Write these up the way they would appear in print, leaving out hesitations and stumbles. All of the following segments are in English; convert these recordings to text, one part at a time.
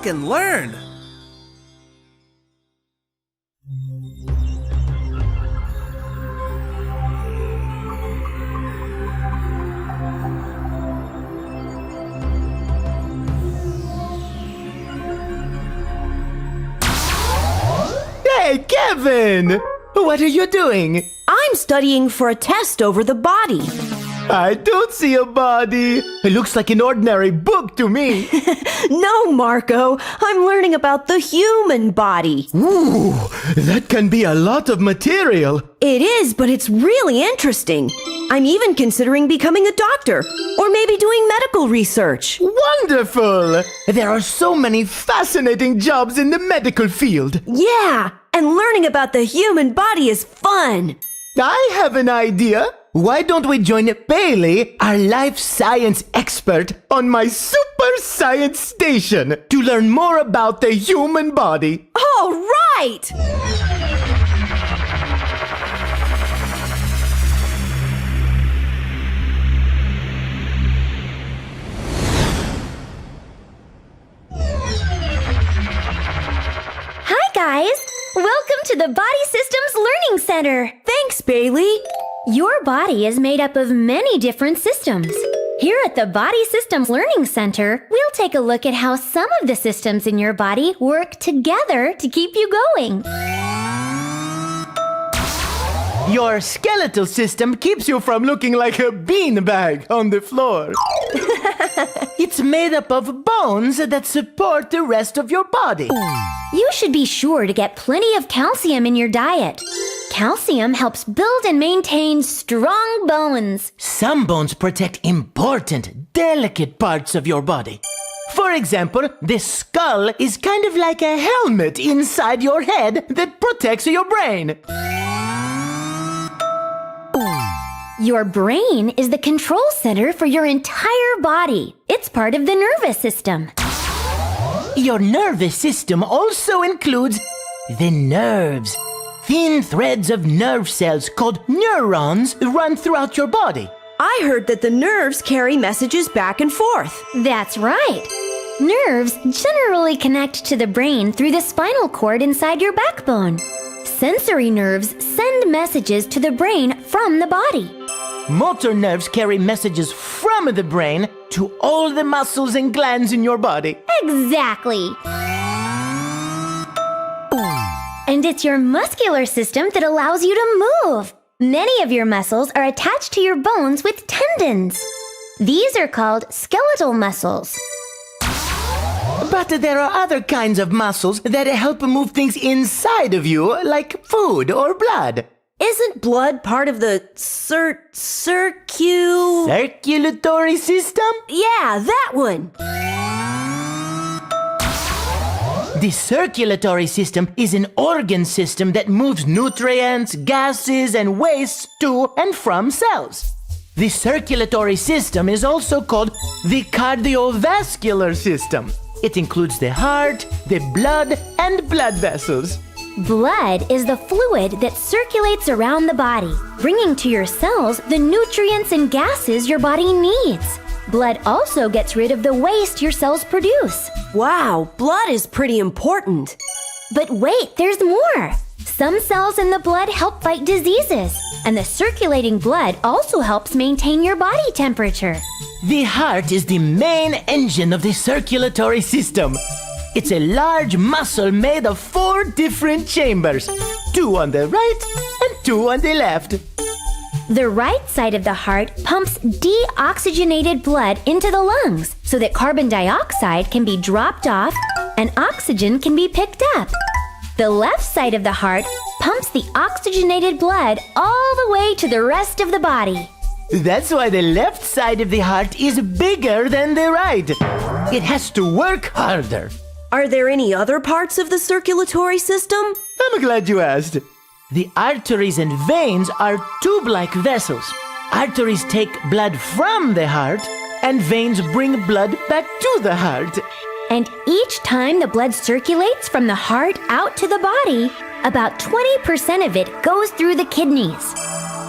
talk and learn. Hey, Kevin! What are you doing? I'm studying for a test over the body. I don't see a body. It looks like an ordinary book to me. No, Marco, I'm learning about the human body. Ooh, that can be a lot of material. It is, but it's really interesting. I'm even considering becoming a doctor, or maybe doing medical research. Wonderful! There are so many fascinating jobs in the medical field. Yeah, and learning about the human body is fun. I have an idea. Why don't we join Bailey, our life science expert, on my super science station to learn more about the human body? All right! Hi guys! Welcome to the Body Systems Learning Center! Thanks, Bailey. Your body is made up of many different systems. Here at the Body Systems Learning Center, we'll take a look at how some of the systems in your body work together to keep you going. Your skeletal system keeps you from looking like a beanbag on the floor. It's made up of bones that support the rest of your body. You should be sure to get plenty of calcium in your diet. Calcium helps build and maintain strong bones. Some bones protect important, delicate parts of your body. For example, the skull is kind of like a helmet inside your head that protects your brain. Your brain is the control center for your entire body. It's part of the nervous system. Your nervous system also includes the nerves. Thin threads of nerve cells called neurons run throughout your body. I heard that the nerves carry messages back and forth. That's right. Nerves generally connect to the brain through the spinal cord inside your backbone. Sensory nerves send messages to the brain from the body. Motor nerves carry messages from the brain to all the muscles and glands in your body. Exactly. And it's your muscular system that allows you to move. Many of your muscles are attached to your bones with tendons. These are called skeletal muscles. But there are other kinds of muscles that help move things inside of you, like food or blood. Isn't blood part of the Circulatory system? Yeah, that one. The circulatory system is an organ system that moves nutrients, gases, and wastes to and from cells. The circulatory system is also called the cardiovascular system. It includes the heart, the blood, and blood vessels. Blood is the fluid that circulates around the body, bringing to your cells the nutrients and gases your body needs. Blood also gets rid of the waste your cells produce. Wow, blood is pretty important. But wait, there's more. Some cells in the blood help fight diseases, and the circulating blood also helps maintain your body temperature. The heart is the main engine of the circulatory system. It's a large muscle made of 4 different chambers, 2 on the right and 2 on the left. The right side of the heart pumps deoxygenated blood into the lungs so that carbon dioxide can be dropped off and oxygen can be picked up. The left side of the heart pumps the oxygenated blood all the way to the rest of the body. That's why the left side of the heart is bigger than the right. It has to work harder. Are there any other parts of the circulatory system? I'm glad you asked. The arteries and veins are tube-like vessels. Arteries take blood from the heart, and veins bring blood back to the heart. And each time the blood circulates from the heart out to the body, about 20% of it goes through the kidneys.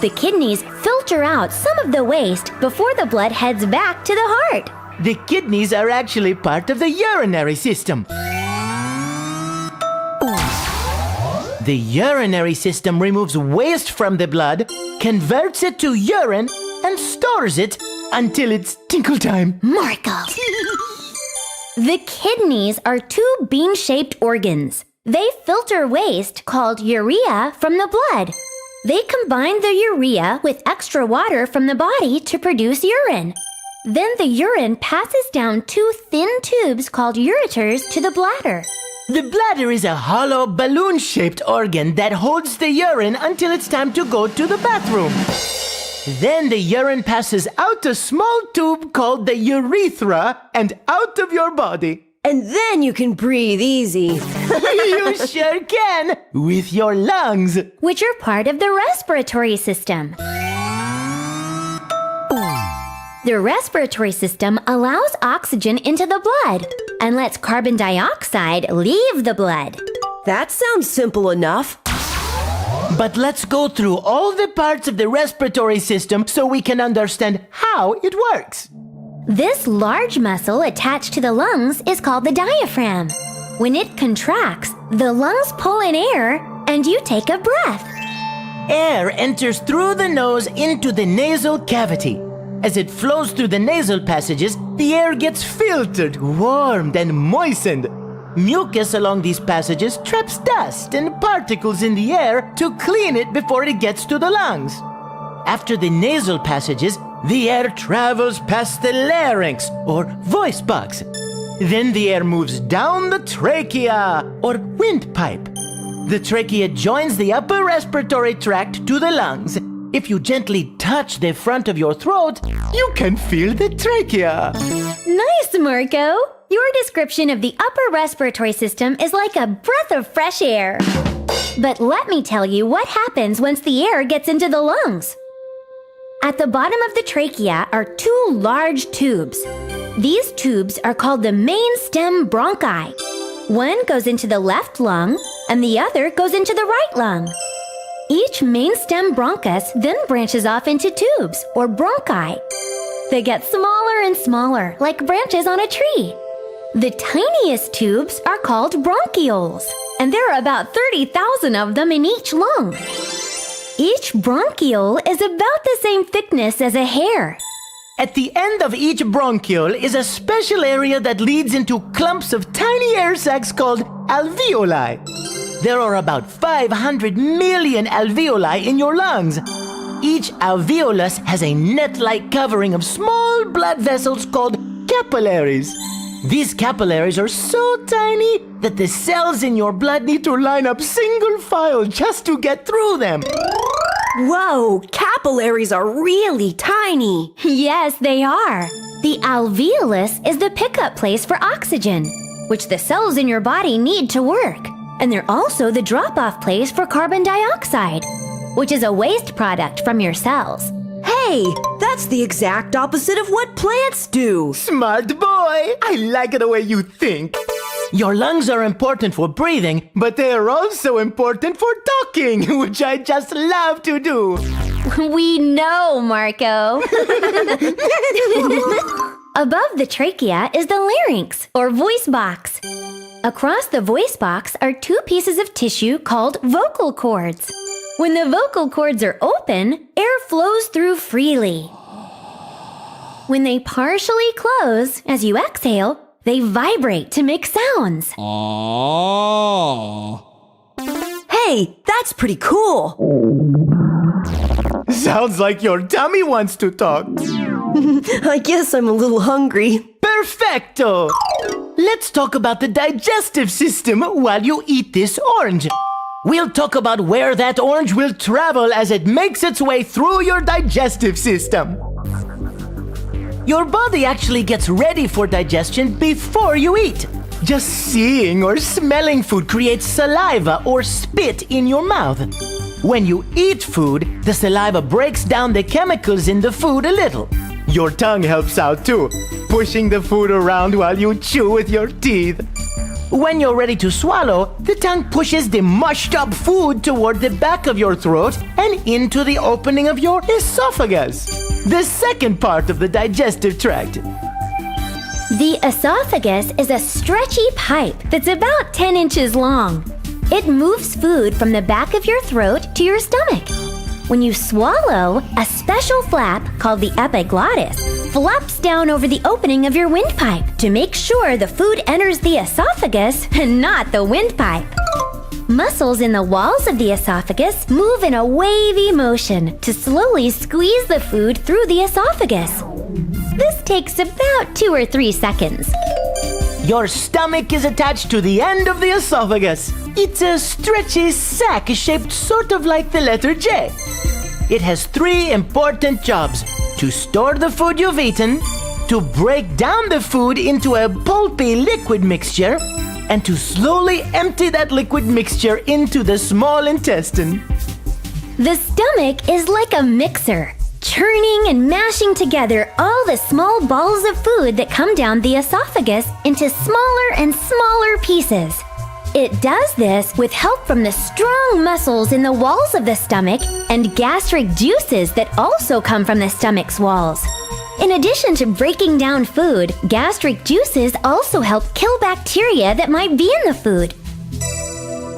The kidneys filter out some of the waste before the blood heads back to the heart. The kidneys are actually part of the urinary system. The urinary system removes waste from the blood, converts it to urine, and stores it until it's tinkle time. Marco! The kidneys are two bean-shaped organs. They filter waste, called urea, from the blood. They combine the urea with extra water from the body to produce urine. Then the urine passes down two thin tubes called ureters to the bladder. The bladder is a hollow balloon-shaped organ that holds the urine until it's time to go to the bathroom. Then the urine passes out a small tube called the urethra and out of your body. And then you can breathe easy. You sure can, with your lungs. Which are part of the respiratory system. The respiratory system allows oxygen into the blood and lets carbon dioxide leave the blood. That sounds simple enough. But let's go through all the parts of the respiratory system so we can understand how it works. This large muscle attached to the lungs is called the diaphragm. When it contracts, the lungs pull in air and you take a breath. Air enters through the nose into the nasal cavity. As it flows through the nasal passages, the air gets filtered, warmed, and moistened. Mucus along these passages traps dust and particles in the air to clean it before it gets to the lungs. After the nasal passages, the air travels past the larynx, or voice box. Then the air moves down the trachea, or windpipe. The trachea joins the upper respiratory tract to the lungs. If you gently touch the front of your throat, you can feel the trachea. Nice, Marco! Your description of the upper respiratory system is like a breath of fresh air. But let me tell you what happens once the air gets into the lungs. At the bottom of the trachea are two large tubes. These tubes are called the main stem bronchi. One goes into the left lung, and the other goes into the right lung. Each main stem bronchus then branches off into tubes, or bronchi. They get smaller and smaller, like branches on a tree. The tiniest tubes are called bronchioles, and there are about 30,000 of them in each lung. Each bronchiole is about the same thickness as a hair. At the end of each bronchiole is a special area that leads into clumps of tiny air sacs called alveoli. There are about 500 million alveoli in your lungs. Each alveolus has a net-like covering of small blood vessels called capillaries. These capillaries are so tiny that the cells in your blood need to line up single file just to get through them. Whoa, capillaries are really tiny. Yes, they are. The alveolus is the pickup place for oxygen, which the cells in your body need to work. And they're also the drop-off place for carbon dioxide, which is a waste product from your cells. Hey, that's the exact opposite of what plants do. Smart boy! I like the way you think. Your lungs are important for breathing, but they are also important for talking, which I just love to do. We know, Marco. Above the trachea is the larynx, or voice box. Across the voice box are two pieces of tissue called vocal cords. When the vocal cords are open, air flows through freely. When they partially close, as you exhale, they vibrate to make sounds. Hey, that's pretty cool. Sounds like your tummy wants to talk. I guess I'm a little hungry. Perfecto! Let's talk about the digestive system while you eat this orange. We'll talk about where that orange will travel as it makes its way through your digestive system. Your body actually gets ready for digestion before you eat. Just seeing or smelling food creates saliva or spit in your mouth. When you eat food, the saliva breaks down the chemicals in the food a little. Your tongue helps out too, pushing the food around while you chew with your teeth. When you're ready to swallow, the tongue pushes the mushed up food toward the back of your throat and into the opening of your esophagus, the second part of the digestive tract. The esophagus is a stretchy pipe that's about 10 inches long. It moves food from the back of your throat to your stomach. When you swallow, a special flap called the epiglottis flaps down over the opening of your windpipe to make sure the food enters the esophagus and not the windpipe. Muscles in the walls of the esophagus move in a wavy motion to slowly squeeze the food through the esophagus. This takes about 2 or 3 seconds. Your stomach is attached to the end of the esophagus. It's a stretchy sack shaped sort of like the letter J. It has 3 important jobs: to store the food you've eaten, to break down the food into a pulpy liquid mixture, and to slowly empty that liquid mixture into the small intestine. The stomach is like a mixer, churning and mashing together all the small balls of food that come down the esophagus into smaller and smaller pieces. It does this with help from the strong muscles in the walls of the stomach and gastric juices that also come from the stomach's walls. In addition to breaking down food, gastric juices also help kill bacteria that might be in the food.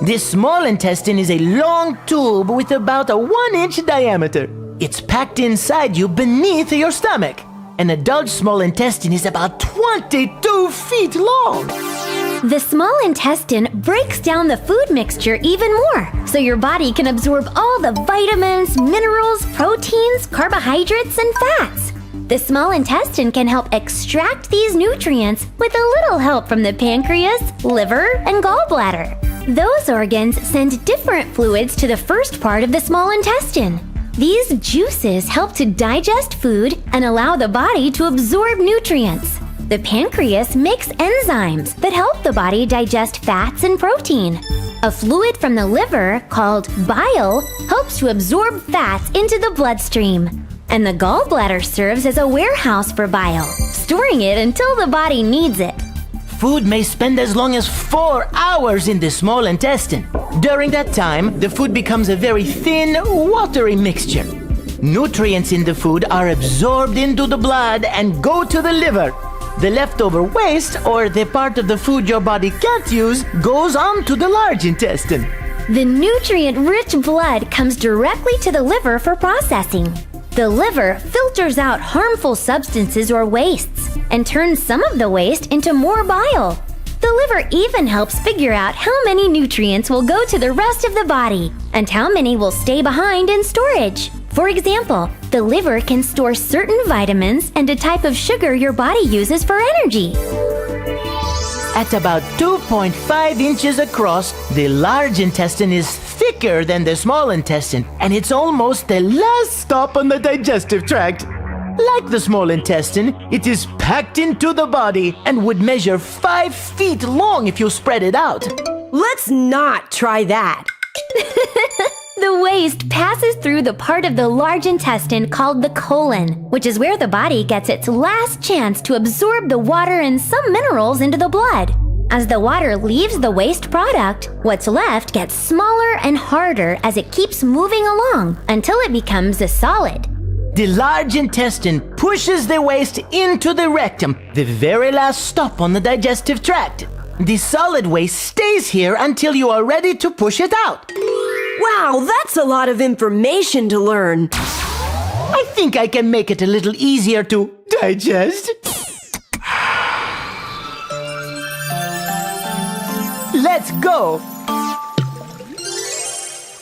This small intestine is a long tube with about a 1-inch diameter. It's packed inside you beneath your stomach. An adult small intestine is about 22 feet long. The small intestine breaks down the food mixture even more, so your body can absorb all the vitamins, minerals, proteins, carbohydrates, and fats. The small intestine can help extract these nutrients with a little help from the pancreas, liver, and gallbladder. Those organs send different fluids to the first part of the small intestine. These juices help to digest food and allow the body to absorb nutrients. The pancreas makes enzymes that help the body digest fats and protein. A fluid from the liver, called bile, helps to absorb fats into the bloodstream. And the gallbladder serves as a warehouse for bile, storing it until the body needs it. Food may spend as long as 4 hours in the small intestine. During that time, the food becomes a very thin, watery mixture. Nutrients in the food are absorbed into the blood and go to the liver. The leftover waste, or the part of the food your body can't use, goes on to the large intestine. The nutrient-rich blood comes directly to the liver for processing. The liver filters out harmful substances or wastes and turns some of the waste into more bile. The liver even helps figure out how many nutrients will go to the rest of the body and how many will stay behind in storage. For example, the liver can store certain vitamins and a type of sugar your body uses for energy. At about 2.5 inches across, the large intestine is thicker than the small intestine, and it's almost the last stop on the digestive tract. Like the small intestine, it is packed into the body and would measure 5 feet long if you spread it out. Let's not try that. The waste passes through the part of the large intestine called the colon, which is where the body gets its last chance to absorb the water and some minerals into the blood. As the water leaves the waste product, what's left gets smaller and harder as it keeps moving along until it becomes a solid. The large intestine pushes the waste into the rectum, the very last stop on the digestive tract. The solid waste stays here until you are ready to push it out. Wow, that's a lot of information to learn. I think I can make it a little easier to digest. Let's go.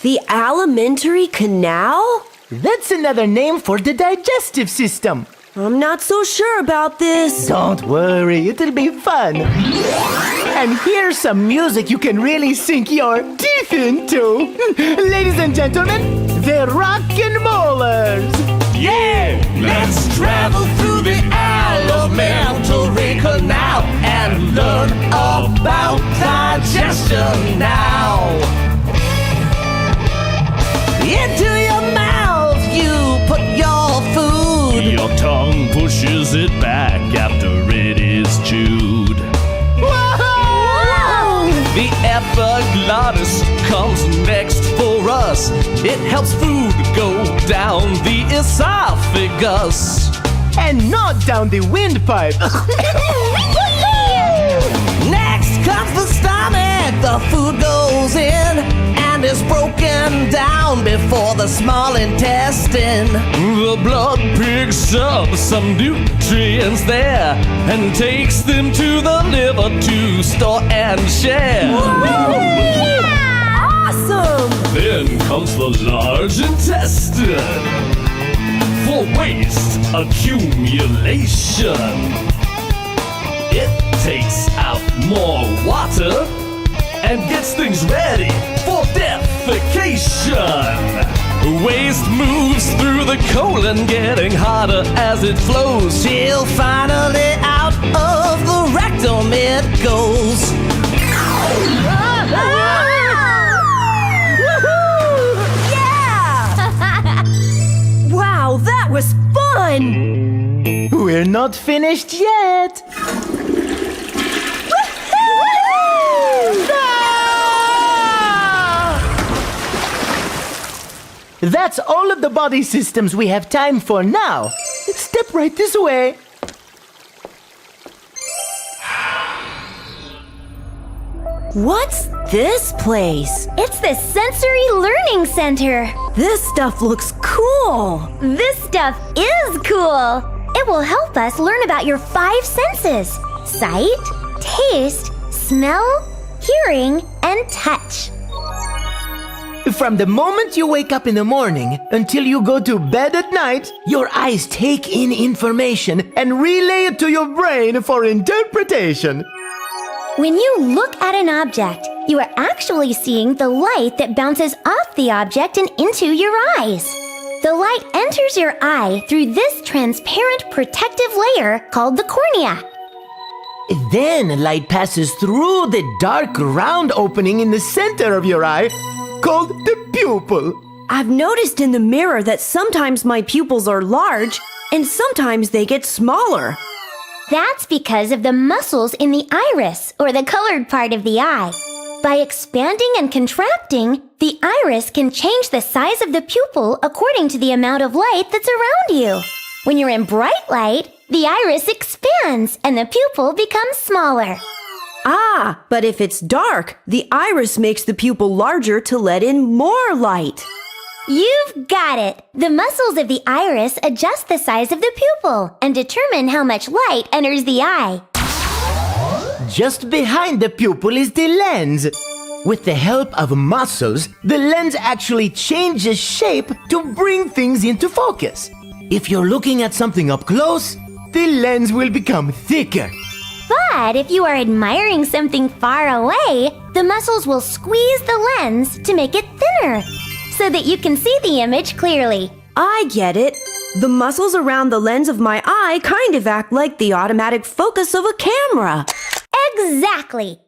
The alimentary canal? That's another name for the digestive system. I'm not so sure about this. Don't worry, it'll be fun. And here's some music you can really sink your teeth into. Ladies and gentlemen, the Rockin' Molars. Yeah, let's travel through the alimentary canal and learn about digestion now. Into your mouth you put your food. Your tongue pushes it back after it is chewed. Whoa! The epiglottis comes next for us. It helps food go down the esophagus. and not down the windpipe. Next comes the stomach. The food goes in and is broken down before the small intestine. The blood picks up some nutrients there and takes them to the liver to store and share. Awesome! Then comes the large intestine for waste accumulation. It takes out more water and gets things ready for defecation. Waste moves through the colon, getting hotter as it flows, Till finally out of the rectum it goes. Yeah! Wow, that was fun! We're not finished yet. That's all of the body systems we have time for now. Step right this way. What's this place? It's the Sensory Learning Center. This stuff looks cool. This stuff is cool. It will help us learn about your 5 senses: sight, taste, smell, hearing, and touch. From the moment you wake up in the morning until you go to bed at night, your eyes take in information and relay it to your brain for interpretation. When you look at an object, you are actually seeing the light that bounces off the object and into your eyes. The light enters your eye through this transparent protective layer called the cornea. Then light passes through the dark round opening in the center of your eye called the pupil. I've noticed in the mirror that sometimes my pupils are large and sometimes they get smaller. That's because of the muscles in the iris, or the colored part of the eye. By expanding and contracting, the iris can change the size of the pupil according to the amount of light that's around you. When you're in bright light, the iris expands and the pupil becomes smaller. Ah, but if it's dark, the iris makes the pupil larger to let in more light. You've got it! The muscles of the iris adjust the size of the pupil and determine how much light enters the eye. Just behind the pupil is the lens. With the help of muscles, the lens actually changes shape to bring things into focus. If you're looking at something up close, the lens will become thicker. But if you are admiring something far away, the muscles will squeeze the lens to make it thinner, so that you can see the image clearly. I get it. The muscles around the lens of my eye kind of act like the automatic focus of a camera. Exactly!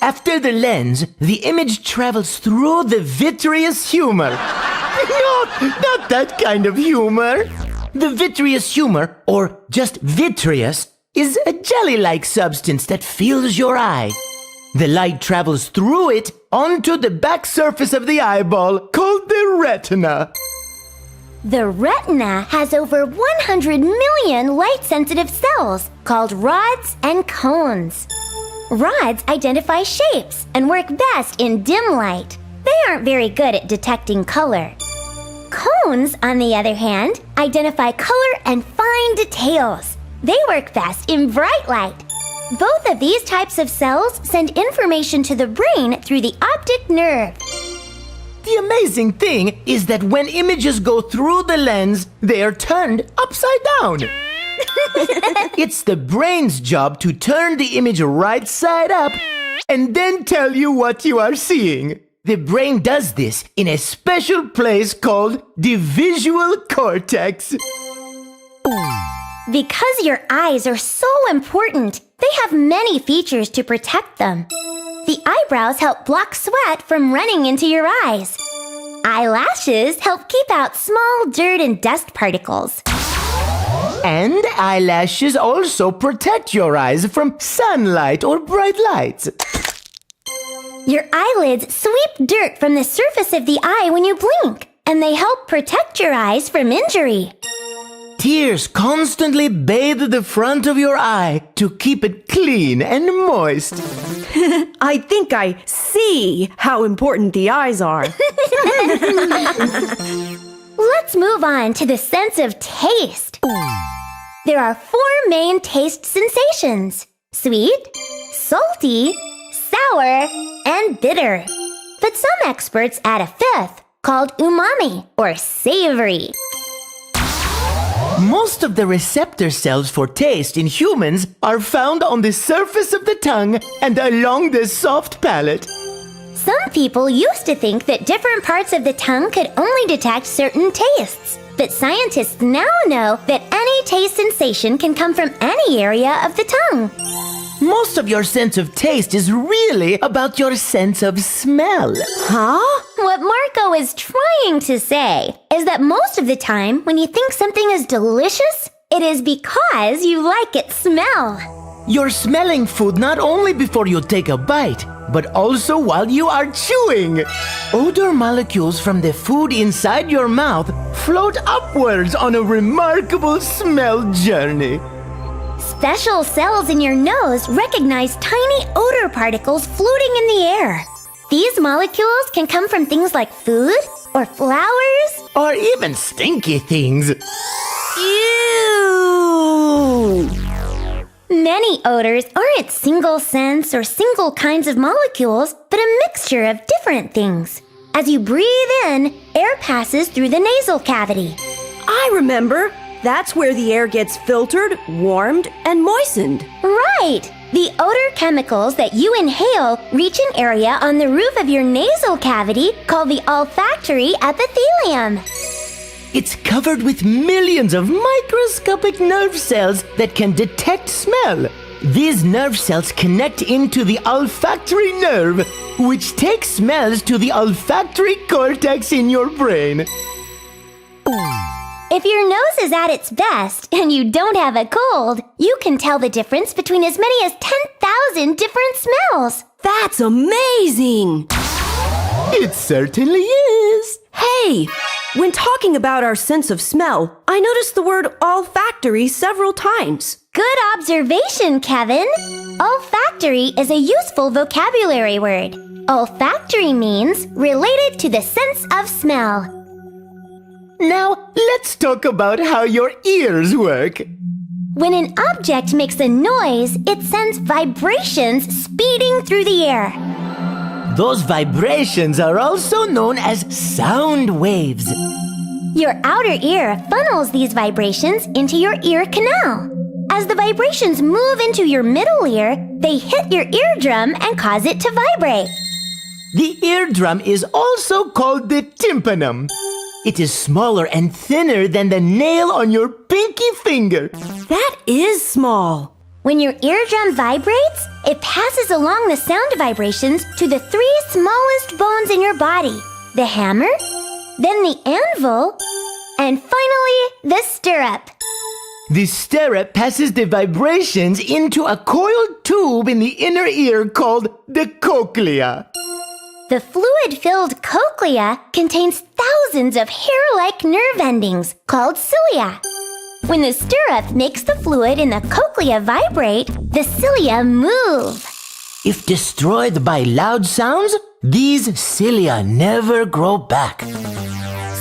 After the lens, the image travels through the vitreous humor. Not that kind of humor. The vitreous humor, or just vitreous, is a jelly-like substance that fills your eye. The light travels through it onto the back surface of the eyeball called the retina. The retina has over 100 million light-sensitive cells called rods and cones. Rods identify shapes and work best in dim light. They aren't very good at detecting color. Cones, on the other hand, identify color and fine details. They work best in bright light. Both of these types of cells send information to the brain through the optic nerve. The amazing thing is that when images go through the lens, they are turned upside down. It's the brain's job to turn the image right side up and then tell you what you are seeing. The brain does this in a special place called the visual cortex. Because your eyes are so important, they have many features to protect them. The eyebrows help block sweat from running into your eyes. Eyelashes help keep out small dirt and dust particles. And eyelashes also protect your eyes from sunlight or bright lights. Your eyelids sweep dirt from the surface of the eye when you blink, and they help protect your eyes from injury. Tears constantly bathe the front of your eye to keep it clean and moist. I think I see how important the eyes are. Let's move on to the sense of taste. There are 4 main taste sensations: sweet, salty, sour, and bitter. But some experts add a 5th, called umami, or savory. Most of the receptor cells for taste in humans are found on the surface of the tongue and along the soft palate. Some people used to think that different parts of the tongue could only detect certain tastes. But scientists now know that any taste sensation can come from any area of the tongue. Most of your sense of taste is really about your sense of smell. Huh? What Marco is trying to say is that most of the time when you think something is delicious, it is because you like its smell. You're smelling food not only before you take a bite, but also while you are chewing. Odor molecules from the food inside your mouth float upwards on a remarkable smell journey. Special cells in your nose recognize tiny odor particles floating in the air. These molecules can come from things like food or flowers. Or even stinky things. Ew! Many odors aren't single scents or single kinds of molecules, but a mixture of different things. As you breathe in, air passes through the nasal cavity. I remember. That's where the air gets filtered, warmed, and moistened. Right! The odor chemicals that you inhale reach an area on the roof of your nasal cavity called the olfactory epithelium. It's covered with millions of microscopic nerve cells that can detect smell. These nerve cells connect into the olfactory nerve, which takes smells to the olfactory cortex in your brain. If your nose is at its best and you don't have a cold, you can tell the difference between as many as 10,000 different smells. That's amazing! It certainly is. Hey, when talking about our sense of smell, I noticed the word olfactory several times. Good observation, Kevin. Olfactory is a useful vocabulary word. Olfactory means related to the sense of smell. Now, let's talk about how your ears work. When an object makes a noise, it sends vibrations speeding through the air. Those vibrations are also known as sound waves. Your outer ear funnels these vibrations into your ear canal. As the vibrations move into your middle ear, they hit your eardrum and cause it to vibrate. The eardrum is also called the tympanum. It is smaller and thinner than the nail on your pinky finger. That is small. When your eardrum vibrates, it passes along the sound vibrations to the 3 smallest bones in your body: the hammer, then the anvil, and finally the stirrup. The stirrup passes the vibrations into a coiled tube in the inner ear called the cochlea. The fluid-filled cochlea contains thousands of hair-like nerve endings called cilia. When the stirrup makes the fluid in the cochlea vibrate, the cilia move. If destroyed by loud sounds, these cilia never grow back.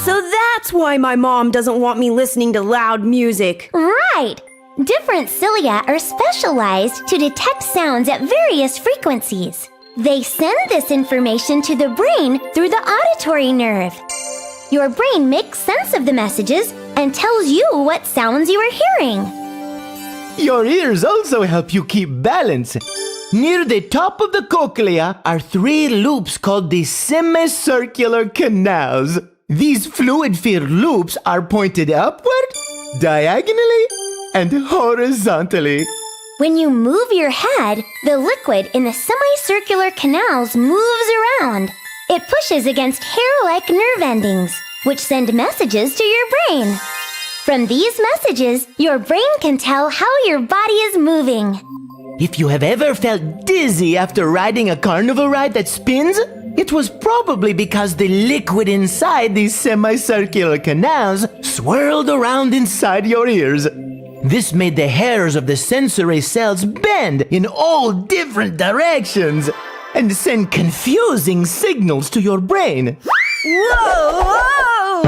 So that's why my mom doesn't want me listening to loud music. Right! Different cilia are specialized to detect sounds at various frequencies. They send this information to the brain through the auditory nerve. Your brain makes sense of the messages and tells you what sounds you are hearing. Your ears also help you keep balance. Near the top of the cochlea are 3 loops called the semicircular canals. These fluid-filled loops are pointed upward, diagonally, and horizontally. When you move your head, the liquid in the semicircular canals moves around. It pushes against hair-like nerve endings, which send messages to your brain. From these messages, your brain can tell how your body is moving. If you have ever felt dizzy after riding a carnival ride that spins, It was probably because the liquid inside these semicircular canals swirled around inside your ears. This made the hairs of the sensory cells bend in all different directions and send confusing signals to your brain. Whoa!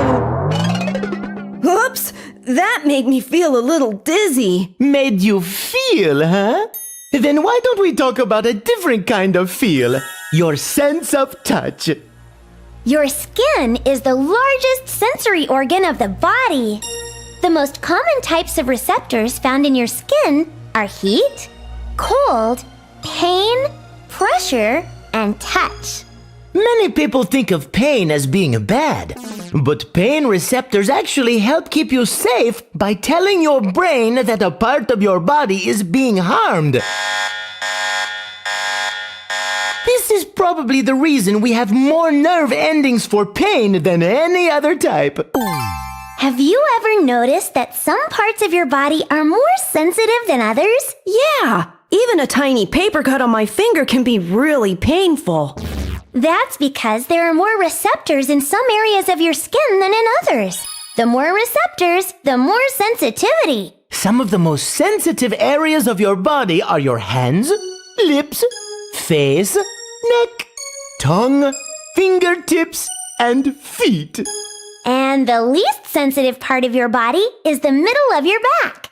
Oops, that made me feel a little dizzy. Made you feel, huh? Then why don't we talk about a different kind of feel? Your sense of touch. Your skin is the largest sensory organ of the body. The most common types of receptors found in your skin are heat, cold, pain, pressure, and touch. Many people think of pain as being bad, but pain receptors actually help keep you safe by telling your brain that a part of your body is being harmed. This is probably the reason we have more nerve endings for pain than any other type. Have you ever noticed that some parts of your body are more sensitive than others? Yeah, even a tiny paper cut on my finger can be really painful. That's because there are more receptors in some areas of your skin than in others. The more receptors, the more sensitivity. Some of the most sensitive areas of your body are your hands, lips, face, neck, tongue, fingertips, and feet. And the least sensitive part of your body is the middle of your back.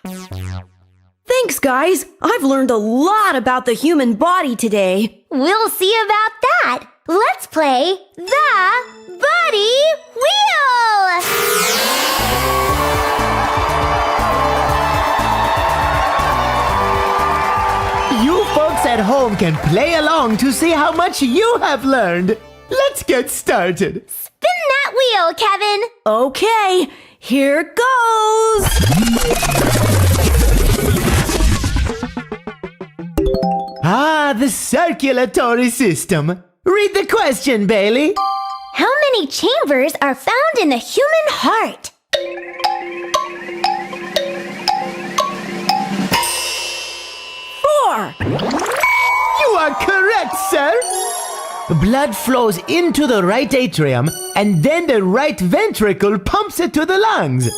Thanks, guys. I've learned a lot about the human body today. We'll see about that. Let's play the Body Wheel! You folks at home can play along to see how much you have learned. Let's get started. Spin that wheel, Kevin! Okay, here goes! Ah, the circulatory system. Read the question, Bailey. How many chambers are found in the human heart? 4. You are correct, sir. Blood flows into the right atrium, and then the right ventricle pumps it to the lungs.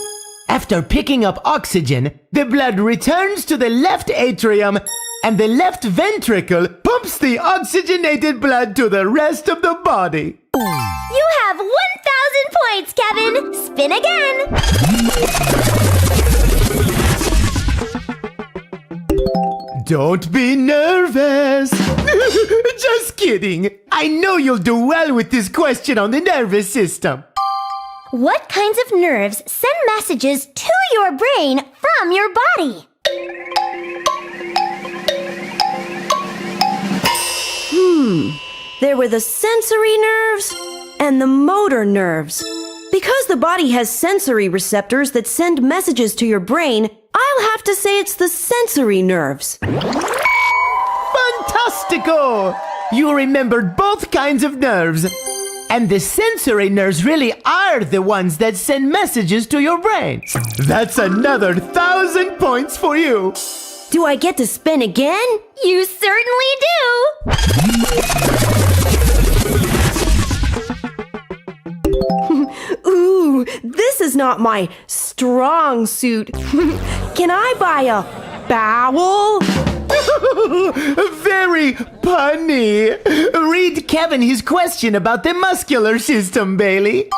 After picking up oxygen, the blood returns to the left atrium, and the left ventricle pumps the oxygenated blood to the rest of the body. You have 1,000 points, Kevin! Spin again! Don't be nervous. Just kidding. I know you'll do well with this question on the nervous system. What kinds of nerves send messages to your brain from your body? There were the sensory nerves and the motor nerves. Because the body has sensory receptors that send messages to your brain, I'll have to say it's the sensory nerves. Fantastico! You remembered both kinds of nerves. And the sensory nerves really are the ones that send messages to your brain. That's another 1,000 points for you. Do I get to spin again? You certainly do! Ooh, this is not my strong suit. Can I buy a bowel? Very punny. Read Kevin his question about the muscular system, Bailey.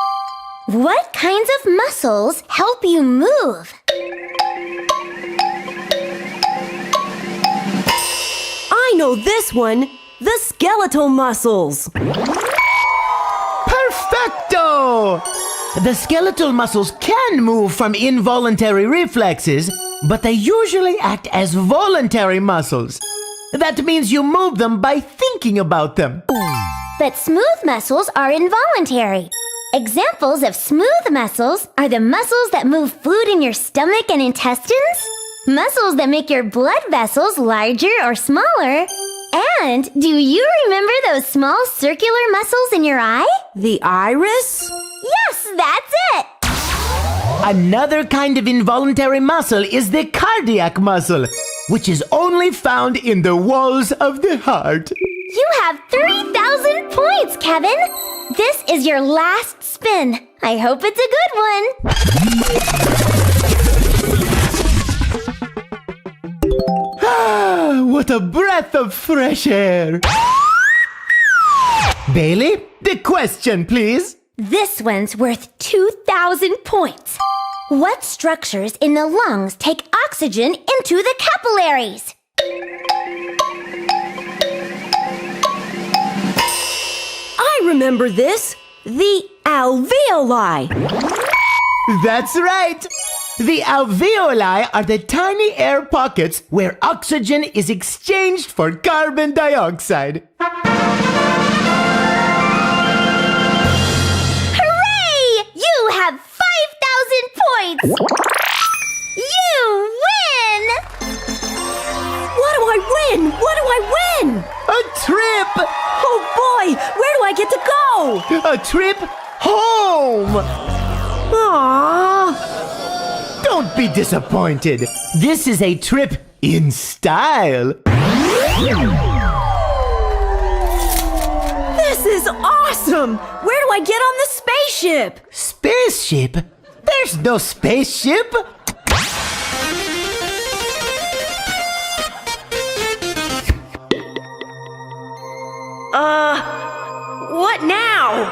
What kinds of muscles help you move? I know this one. The skeletal muscles. Perfecto! The skeletal muscles can move from involuntary reflexes, but they usually act as voluntary muscles. That means you move them by thinking about them. But smooth muscles are involuntary. Examples of smooth muscles are the muscles that move food in your stomach and intestines, muscles that make your blood vessels larger or smaller, and do you remember those small circular muscles in your eye? The iris? Yes, that's it! Another kind of involuntary muscle is the cardiac muscle, which is only found in the walls of the heart. You have 3,000 points, Kevin! This is your last spin. I hope it's a good one. Ah, what a breath of fresh air! Bailey, the question, please. This one's worth 2,000 points. What structures in the lungs take oxygen into the capillaries? I remember this. The alveoli. That's right. The alveoli are the tiny air pockets where oxygen is exchanged for carbon dioxide. Hooray! You have 5,000 points! You win! What do I win? What do I win? A trip! Oh boy, where do I get to go? A trip home! Aww. Don't be disappointed. This is a trip in style. This is awesome! Where do I get on the spaceship? Spaceship? There's no spaceship. What now?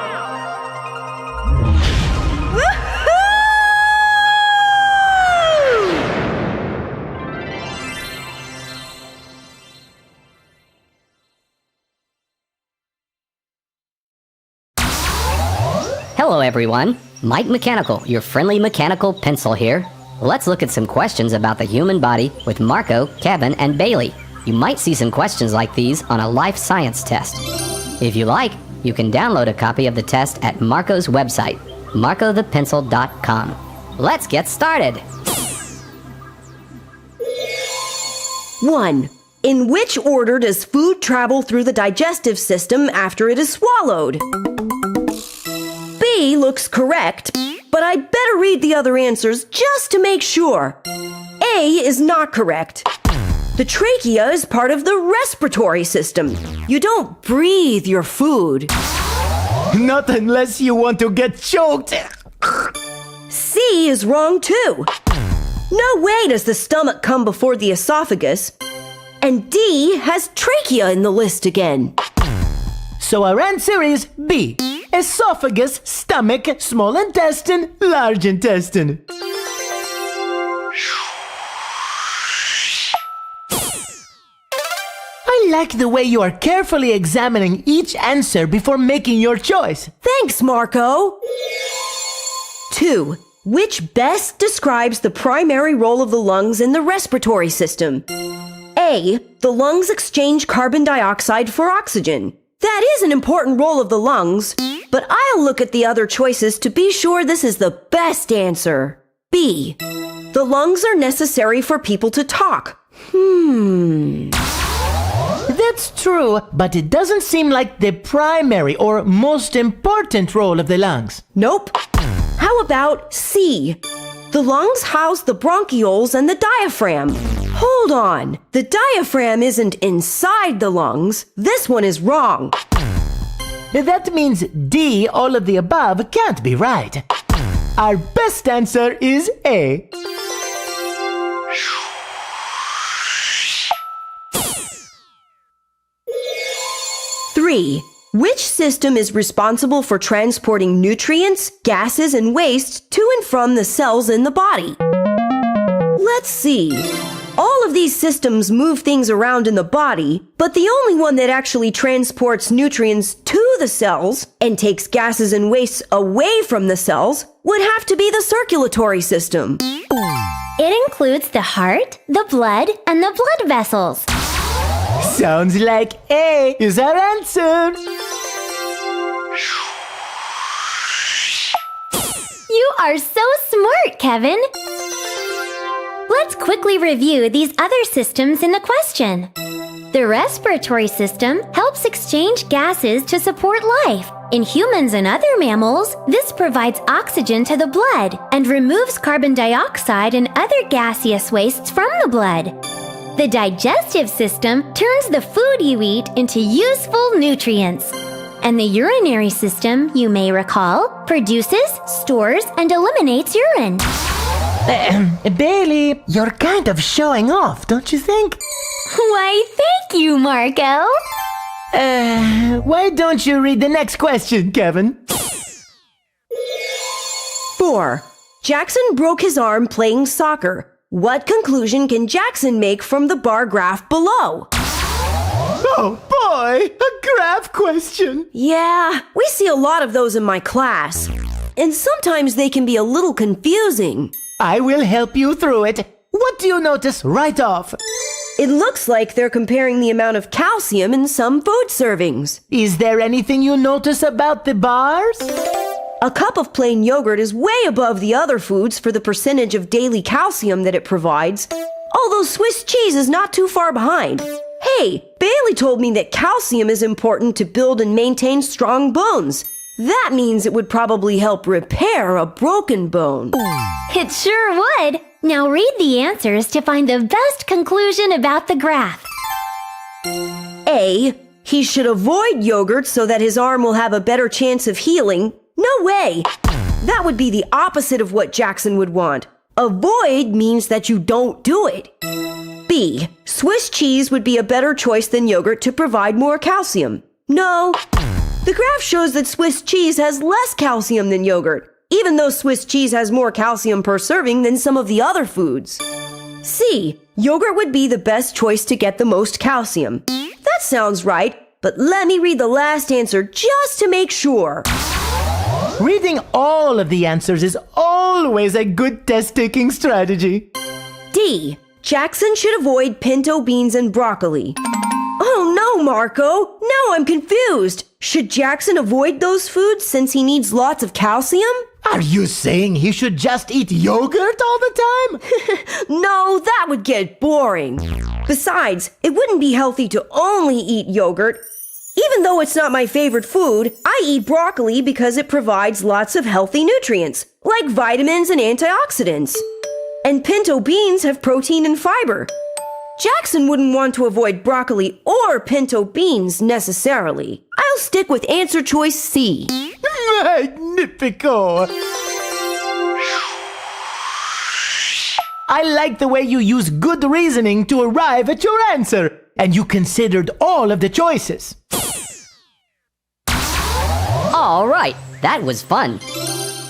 Hello everyone, Mike Mechanical, your friendly mechanical pencil here. Let's look at some questions about the human body with Marco, Kevin, and Bailey. You might see some questions like these on a life science test. If you like, you can download a copy of the test at Marco's website, marcothepencil.com. Let's get started! 1. In which order does food travel through the digestive system after it is swallowed? B looks correct, but I'd better read the other answers just to make sure. A is not correct. The trachea is part of the respiratory system. You don't breathe your food. Not unless you want to get choked. C is wrong too. No way does the stomach come before the esophagus. And D has trachea in the list again. So our answer is B. Esophagus, stomach, small intestine, large intestine. I like the way you are carefully examining each answer before making your choice. Thanks, Marco. 2. Which best describes the primary role of the lungs in the respiratory system? A. The lungs exchange carbon dioxide for oxygen. That is an important role of the lungs, but I'll look at the other choices to be sure this is the best answer. B. The lungs are necessary for people to talk. That's true, but it doesn't seem like the primary or most important role of the lungs. Nope. How about C? The lungs house the bronchioles and the diaphragm. Hold on. The diaphragm isn't inside the lungs. This one is wrong. That means D, all of the above, can't be right. Our best answer is A. 3. Which system is responsible for transporting nutrients, gases, and waste to and from the cells in the body? Let's see. All of these systems move things around in the body, but the only one that actually transports nutrients to the cells and takes gases and wastes away from the cells would have to be the circulatory system. It includes the heart, the blood, and the blood vessels. Sounds like A is our answer. You are so smart, Kevin! Let's quickly review these other systems in the question. The respiratory system helps exchange gases to support life. In humans and other mammals, this provides oxygen to the blood and removes carbon dioxide and other gaseous wastes from the blood. The digestive system turns the food you eat into useful nutrients. And the urinary system, you may recall, produces, stores, and eliminates urine. Bailey, you're kind of showing off, don't you think? Why, thank you, Marco. Why don't you read the next question, Kevin? 4. Jackson broke his arm playing soccer. What conclusion can Jackson make from the bar graph below? Oh boy, a graph question. Yeah, we see a lot of those in my class. And sometimes they can be a little confusing. I will help you through it. What do you notice right off? It looks like they're comparing the amount of calcium in some food servings. Is there anything you notice about the bars? A cup of plain yogurt is way above the other foods for the percentage of daily calcium that it provides, although Swiss cheese is not too far behind. Hey, Bailey told me that calcium is important to build and maintain strong bones. That means it would probably help repair a broken bone. It sure would. Now read the answers to find the best conclusion about the graph. A. He should avoid yogurt so that his arm will have a better chance of healing. No way! That would be the opposite of what Jackson would want. Avoid means that you don't do it. B. Swiss cheese would be a better choice than yogurt to provide more calcium. No. The graph shows that Swiss cheese has less calcium than yogurt, even though Swiss cheese has more calcium per serving than some of the other foods. C. Yogurt would be the best choice to get the most calcium. That sounds right, but let me read the last answer just to make sure. Reading all of the answers is always a good test-taking strategy. D. Jackson should avoid pinto beans and broccoli. Oh no, Marco! Now I'm confused. Should Jackson avoid those foods since he needs lots of calcium? Are you saying he should just eat yogurt all the time? No, that would get boring. Besides, it wouldn't be healthy to only eat yogurt. Even though it's not my favorite food, I eat broccoli because it provides lots of healthy nutrients, like vitamins and antioxidants. And pinto beans have protein and fiber. Jackson wouldn't want to avoid broccoli or pinto beans necessarily. I'll stick with answer choice C. Magnifico! I like the way you use good reasoning to arrive at your answer, and you considered all of the choices. All right, that was fun.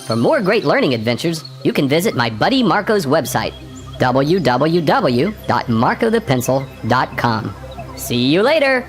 For more great learning adventures, you can visit my buddy Marco's website, www.marcothepencil.com. See you later!